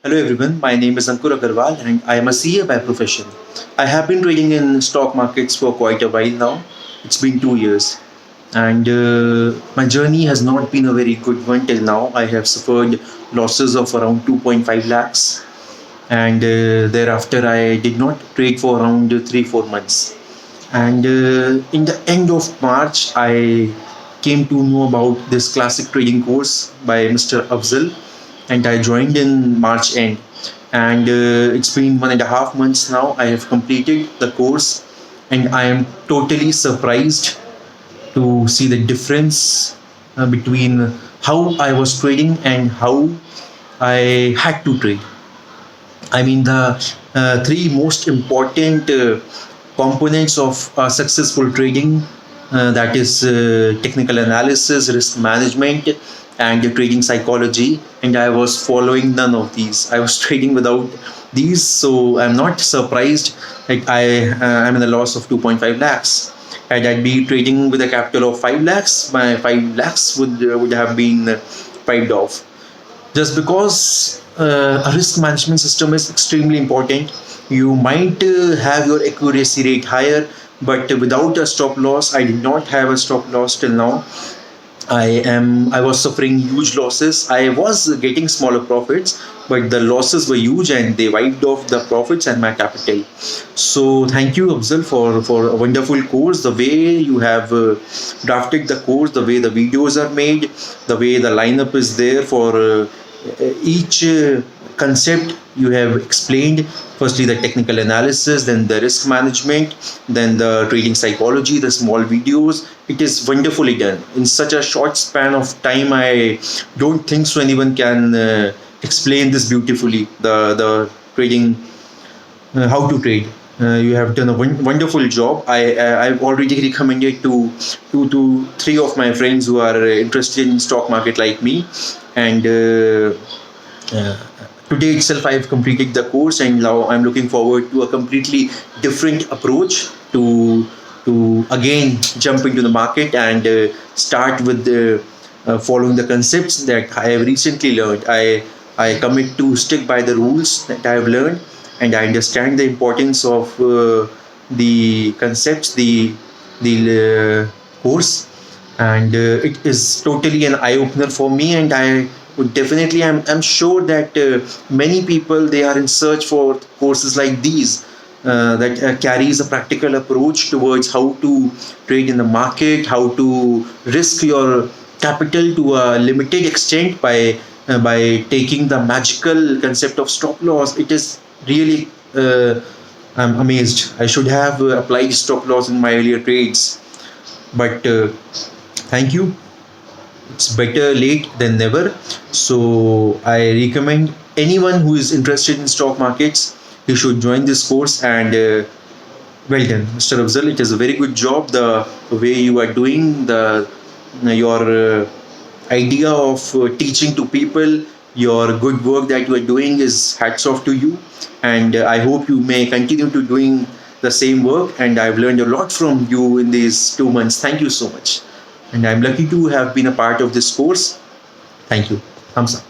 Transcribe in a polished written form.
Hello everyone, my name is Ankur Agarwal and I am a CA by profession. I have been trading in stock markets for quite a while now. It's been 2 years and my journey has not been a very good one till now. I have suffered losses of around 2.5 lakhs and thereafter I did not trade for around 3-4 months. And in the end of March, I came to know about this classic trading course by Mr. Afzal, and I joined in March end. And it's been 1.5 months now. I have completed the course, and I am totally surprised to see the difference between how I was trading and how I had to trade. I mean, the three most important components of successful trading, that is technical analysis, risk management, and trading psychology. And I was following none of these. I was trading without these, so I'm not surprised that I am in a loss of 2.5 lakhs. Had I be trading with a capital of 5 lakhs, my 5 lakhs would have been wiped off just because a risk management system is extremely important. You might have your accuracy rate higher, but without a stop loss, I did not have a stop loss till now. I was suffering huge losses. I was getting smaller profits, but the losses were huge and they wiped off the profits and my capital. So thank you, Afzal, for a wonderful course. The way you have drafted the course, the way the videos are made, the way the lineup is there for each concept you have explained. Firstly, the technical analysis, then the risk management, then the trading psychology, the small videos. It is wonderfully done in such a short span of time. I don't think so anyone can explain this beautifully. The trading, how to trade. You have done a wonderful job. I've already recommended to 2 to 3 of my friends who are interested in stock market like me, and uh, today itself I have completed the course, and now I'm looking forward to a completely different approach to again jump into the market and start with the following the concepts that I have recently learned. I commit to stick by the rules that I have learned, and I understand the importance of the concepts, the course, and it is totally an eye opener for me. And I would definitely, I'm sure that many people they are in search for courses like these that carries a practical approach towards how to trade in the market, how to risk your capital to a limited extent by taking the magical concept of stop loss. It is really I'm amazed. I should have applied stop loss in my earlier trades, but thank you. It's better late than never. So I recommend anyone who is interested in stock markets, you should join this course. And well done, Mr. Afzal. It is a very good job. The way you are doing the your idea of teaching to people, your good work that you are doing is hats off to you. And I hope you may continue to doing the same work. And I've learned a lot from you in these 2 months. Thank you so much. And I'm lucky to have been a part of this course. Thank you. Thumbs up.